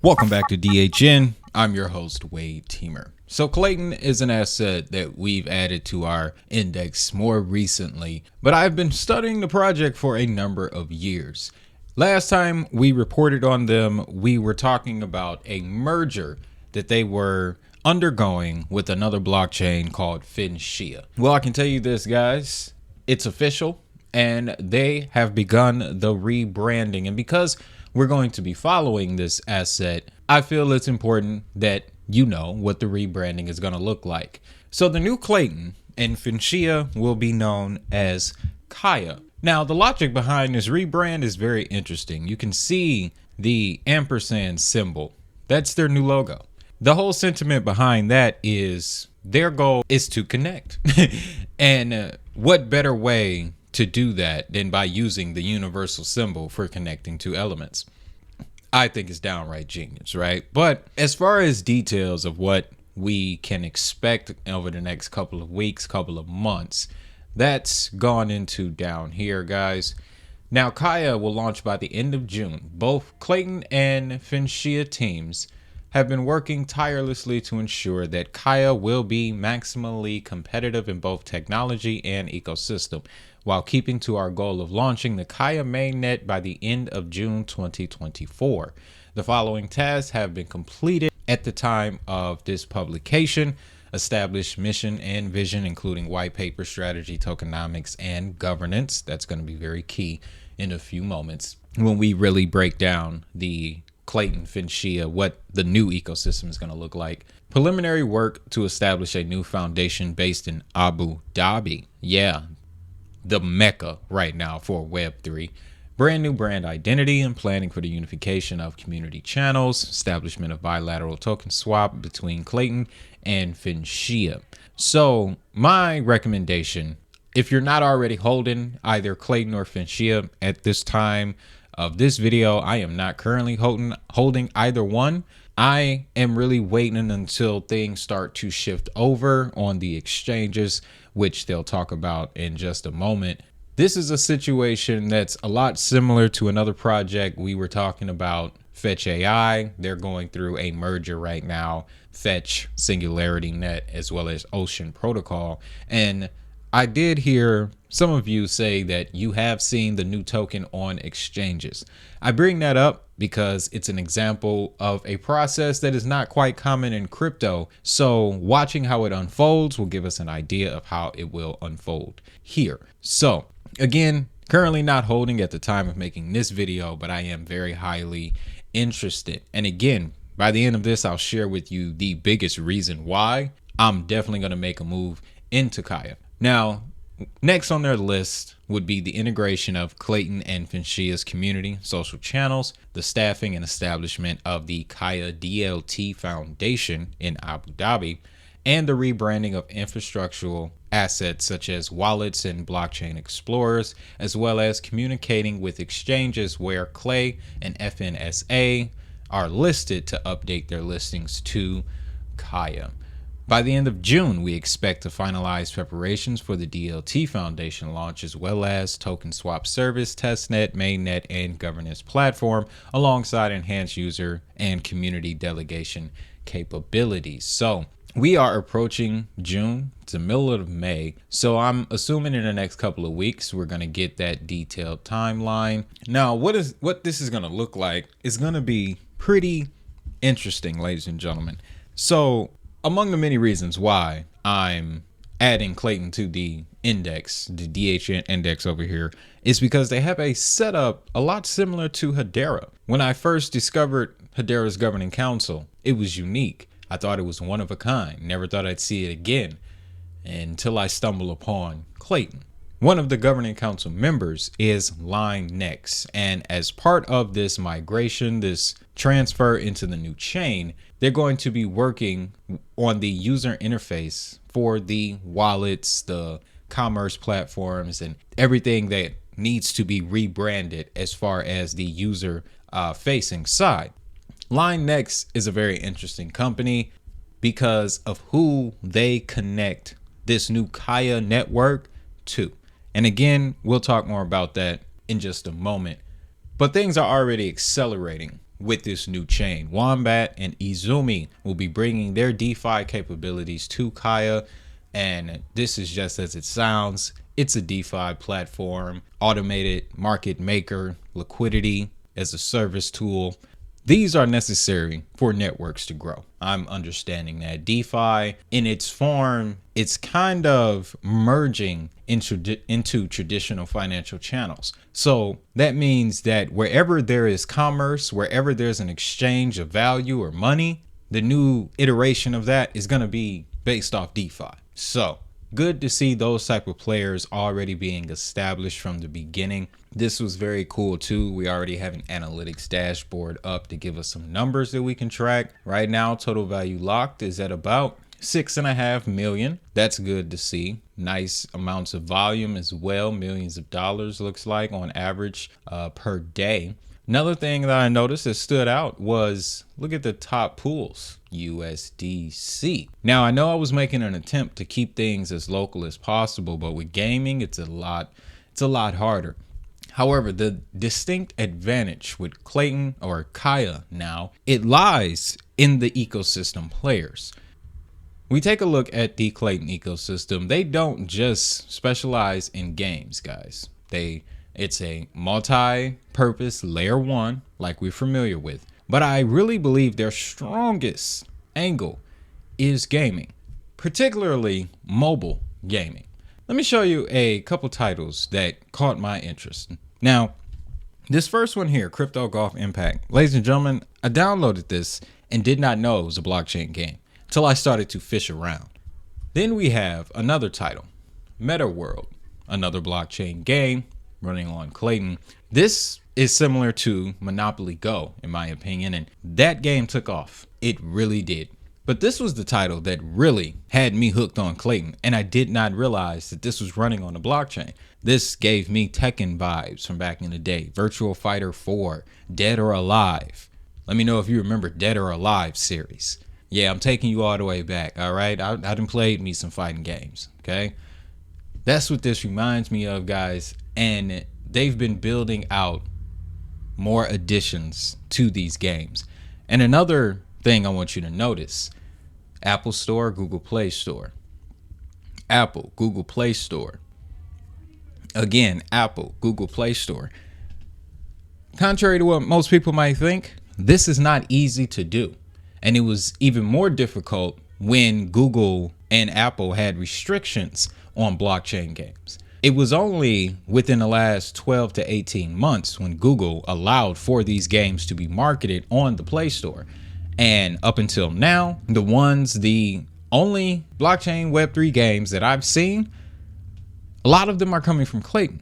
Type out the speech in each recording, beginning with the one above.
Welcome back to DHN. I'm your host, Wade Teamer. So Klaytn is an asset that we've added to our index more recently, but I've been studying the project for a number of years. Last time we reported on them, we were talking about a merger that they were undergoing with another blockchain called Finshia. Well, I can tell you this, guys, it's official and they have begun the rebranding. And because we're going to be following this asset, I feel it's important that you know what the rebranding is going to look like. So the new Klaytn and Finshia will be known as Kaya. Now, the logic behind this rebrand is very interesting. You can see the ampersand symbol. That's their new logo. The whole sentiment behind that is their goal is to connect. And what better way to do that than by using the universal symbol for connecting two elements? I think it's downright genius, right? But as far as details of what we can expect over the next couple of weeks, couple of months, that's gone into down here, guys. Now, Kaya will launch by the end of June. Both Klaytn and Finshia teams have been working tirelessly to ensure that Kaya will be maximally competitive in both technology and ecosystem, while keeping to our goal of launching the Kaya mainnet by the end of June 2024. The following tasks have been completed at the time of this publication: establish mission and vision, including white paper, strategy, tokenomics, and governance. That's going to be very key in a few moments when we really break down the Klaytn Finshia, what the new ecosystem is going to look like. Preliminary work to establish a new foundation based in Abu Dhabi. Yeah, the mecca right now for Web3. Brand new brand identity and planning for the unification of community channels. Establishment of bilateral token swap between Klaytn and Finshia. So my recommendation, if you're not already holding either Klaytn or Finshia at this time of this video, I am not currently holding either one. I am really waiting until things start to shift over on the exchanges, which they'll talk about in just a moment. This is a situation that's a lot similar to another project we were talking about, Fetch AI. They're going through a merger right now, Fetch, Singularity Net, as well as Ocean Protocol. And I did hear some of you say that you have seen the new token on exchanges. I bring that up because it's an example of a process that is not quite common in crypto. So watching how it unfolds will give us an idea of how it will unfold here. So again, currently not holding at the time of making this video, but I am very highly interested. And again, by the end of this, I'll share with you the biggest reason why I'm definitely going to make a move into Kaya. Now, next on their list would be the integration of Klaytn and Finshia's community, social channels, the staffing and establishment of the Kaya DLT Foundation in Abu Dhabi, and the rebranding of infrastructural assets such as wallets and blockchain explorers, as well as communicating with exchanges where Klay and FNSA are listed to update their listings to Kaya. By the end of June, we expect to finalize preparations for the DLT Foundation launch, as well as token swap service, testnet, mainnet, and governance platform, alongside enhanced user and community delegation capabilities. So we are approaching June. It's the middle of May. So I'm assuming in the next couple of weeks, we're going to get that detailed timeline. Now, what this is going to look like is going to be pretty interesting, ladies and gentlemen. So among the many reasons why I'm adding Klaytn to the index, the DHN index over here, is because they have a setup a lot similar to Hedera. When I first discovered Hedera's governing council, it was unique. I thought it was one of a kind. Never thought I'd see it again until I stumbled upon Klaytn. One of the governing council members is LineNex, and as part of this migration, this transfer into the new chain, they're going to be working on the user interface for the wallets, the commerce platforms, and everything that needs to be rebranded as far as the user facing side. LineNex is a very interesting company because of who they connect this new Kaya network to. And again, we'll talk more about that in just a moment. But things are already accelerating with this new chain. Wombat and Izumi will be bringing their DeFi capabilities to Kaya, and this is just as it sounds. It's a DeFi platform, automated market maker, liquidity as a service tool. These are necessary for networks to grow. I'm understanding that DeFi in its form, it's kind of merging into traditional financial channels. So that means that wherever there is commerce, wherever there's an exchange of value or money, the new iteration of that is going to be based off DeFi. So good to see those type of players already being established from the beginning. This was very cool too. We already have an analytics dashboard up to give us some numbers that we can track. Right now, total value locked is at about 6.5 million. That's good to see. Nice amounts of volume as well. Millions of dollars looks like on average per day. Another thing that I noticed that stood out was, look at the top pools, USDC. Now, I know I was making an attempt to keep things as local as possible, but with gaming, it's a lot harder. However, the distinct advantage with Klaytn or Kaya now, it lies in the ecosystem players. We take a look at the Klaytn ecosystem. They don't just specialize in games, guys. It's a multi-purpose layer one, like we're familiar with. But I really believe their strongest angle is gaming, particularly mobile gaming. Let me show you a couple titles that caught my interest. Now, this first one here, Crypto Golf Impact. Ladies and gentlemen, I downloaded this and did not know it was a blockchain game until I started to fish around. Then we have another title, Meta World, another blockchain game running on Klaytn. This is similar to Monopoly Go, in my opinion, and that game took off. It really did. But this was the title that really had me hooked on Klaytn, and I did not realize that this was running on a blockchain. This gave me Tekken vibes from back in the day. Virtual Fighter 4, Dead or Alive. Let me know if you remember Dead or Alive series. Yeah, I'm taking you all the way back, all right? I done played me some fighting games, okay? That's what this reminds me of, guys. And they've been building out more additions to these games. And another thing I want you to notice, Apple Store, Google Play Store. Apple, Google Play Store. Again, Apple, Google Play Store. Contrary to what most people might think, this is not easy to do. And it was even more difficult when Google and Apple had restrictions on blockchain games. It was only within the last 12 to 18 months when Google allowed for these games to be marketed on the Play Store. And up until now, the only blockchain Web3 games that I've seen, a lot of them are coming from Klaytn.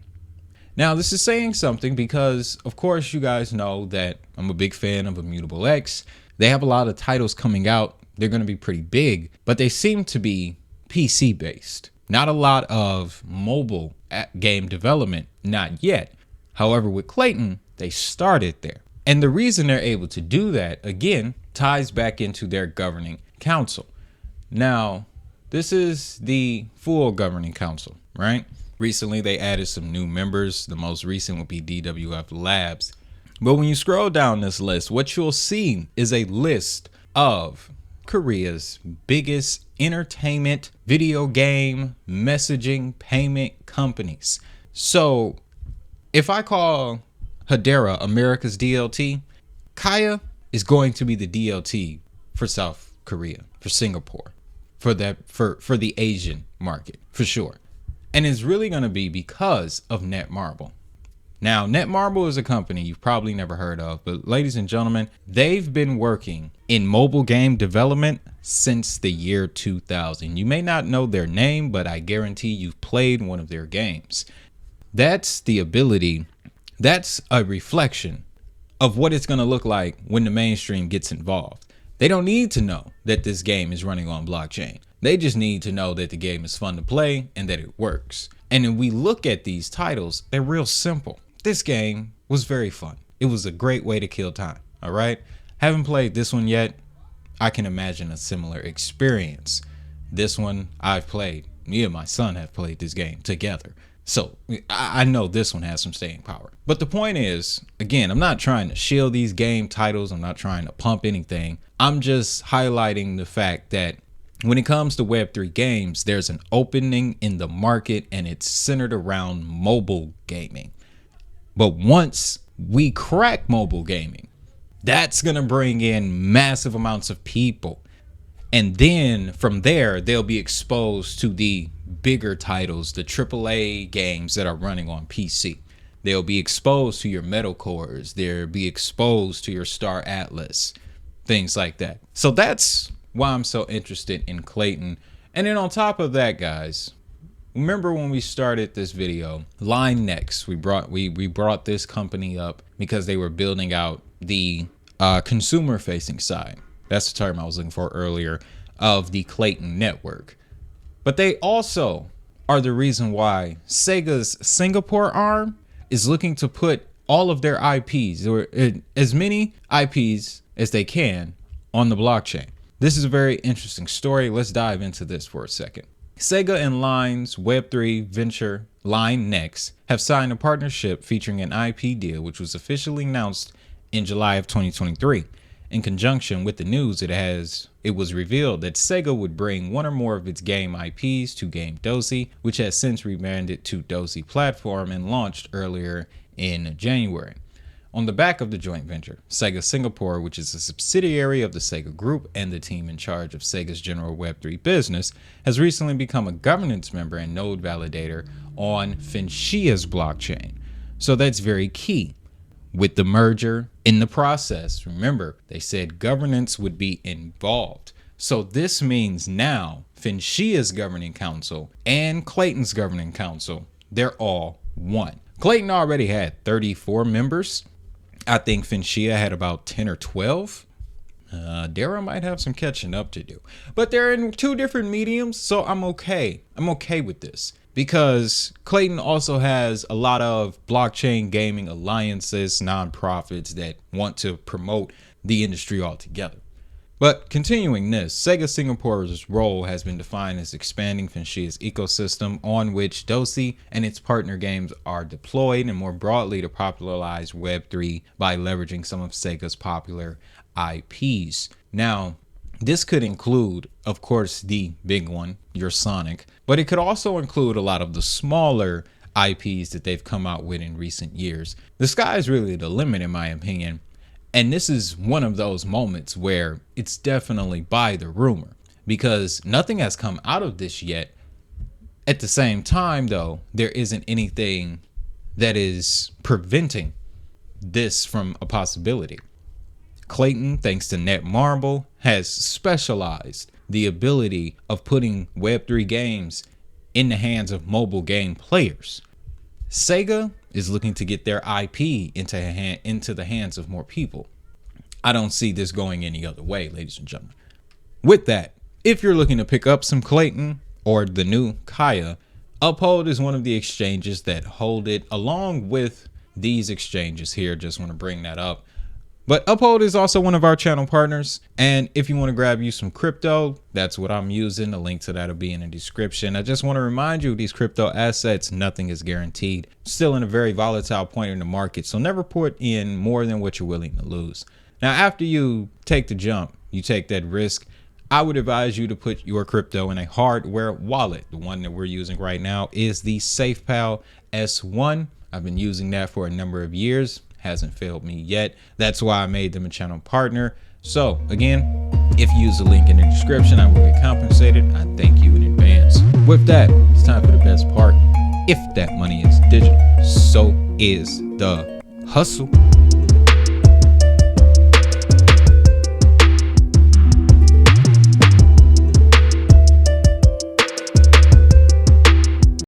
Now, this is saying something because, of course, you guys know that I'm a big fan of Immutable X. They have a lot of titles coming out. They're going to be pretty big, but they seem to be PC based. Not a lot of mobile game development, not yet. However, with Klaytn, they started there. And the reason they're able to do that, again, ties back into their governing council. Now, this is the full governing council, right? Recently, they added some new members. The most recent would be DWF Labs. But when you scroll down this list, what you'll see is a list of Korea's biggest entertainment, video game, messaging, payment companies. So if I call Hedera America's DLT, Kaya is going to be the DLT for South Korea, for Singapore, for the Asian market, for sure. And it's really going to be because of Netmarble. Now, Netmarble is a company you've probably never heard of, but ladies and gentlemen, they've been working in mobile game development since the year 2000. You may not know their name, but I guarantee you've played one of their games. That's the ability, that's a reflection of what it's going to look like when the mainstream gets involved. They don't need to know that this game is running on blockchain. They just need to know that the game is fun to play and that it works. And when we look at these titles, they're real simple. This game was very fun. It was a great way to kill time. All right. Haven't played this one yet. I can imagine a similar experience. This one I've played. Me and my son have played this game together. So I know this one has some staying power. But the point is, again, I'm not trying to shield these game titles. I'm not trying to pump anything. I'm just highlighting the fact that when it comes to Web3 games, there's an opening in the market and it's centered around mobile gaming. But once we crack mobile gaming, that's going to bring in massive amounts of people. And then from there, they'll be exposed to the bigger titles, the AAA games that are running on PC. They'll be exposed to your metalcores. They'll be exposed to your Star Atlas, things like that. So that's why I'm so interested in Klaytn. And then on top of that, guys, remember when we started this video, Line Next, we brought this company up because they were building out the consumer facing side. That's the term I was looking for earlier, of the Klaytn network. But they also are the reason why Sega's Singapore arm is looking to put all of their IPs, or as many IPs as they can, on the blockchain. This is a very interesting story. Let's dive into this for a second. Sega and Line's Web3 venture Line Next have signed a partnership featuring an IP deal, which was officially announced in July of 2023. In conjunction with the news, it was revealed that Sega would bring one or more of its game IPs to Game Dozy, which has since rebranded to Dozy Platform and launched earlier in January. On the back of the joint venture, Sega Singapore, which is a subsidiary of the Sega Group and the team in charge of Sega's general Web3 business, has recently become a governance member and node validator on Finshia's blockchain. So that's very key. With the merger in the process, remember, they said governance would be involved. So this means now Finshia's governing council and Klaytn's governing council, they're all one. Klaytn already had 34 members. I think Finshia had about 10 or 12. Dara might have some catching up to do, but they're in two different mediums, so I'm okay. I'm okay with this because Klaytn also has a lot of blockchain gaming alliances, nonprofits that want to promote the industry altogether. But continuing this, Sega Singapore's role has been defined as expanding Finshia's ecosystem on which Dozy and its partner games are deployed, and more broadly to popularize Web3 by leveraging some of Sega's popular IPs. Now, this could include, of course, the big one, your Sonic, but it could also include a lot of the smaller IPs that they've come out with in recent years. The sky is really the limit, in my opinion. And this is one of those moments where it's definitely by the rumor because nothing has come out of this yet. At the same time, though, there isn't anything that is preventing this from a possibility. Klaytn, thanks to Netmarble, has specialized the ability of putting Web3 games in the hands of mobile game players. Sega is looking to get their IP into the hands of more people. I don't see this going any other way, ladies and gentlemen. With that, if you're looking to pick up some Klaytn or the new Kaya, Uphold is one of the exchanges that hold it, along with these exchanges here. Just want to bring that up. But Uphold is also one of our channel partners. And if you want to grab you some crypto, that's what I'm using. The link to that will be in the description. I just want to remind you, these crypto assets, nothing is guaranteed. Still in a very volatile point in the market. So never put in more than what you're willing to lose. Now, after you take the jump, you take that risk, I would advise you to put your crypto in a hardware wallet. The one that we're using right now is the SafePal S1. I've been using that for a number of years. Hasn't failed me yet. That's why I made them a channel partner. So again, if you use the link in the description, I will get compensated. I thank you in advance. With that, it's time for the best part. If that money is digital, so is the hustle.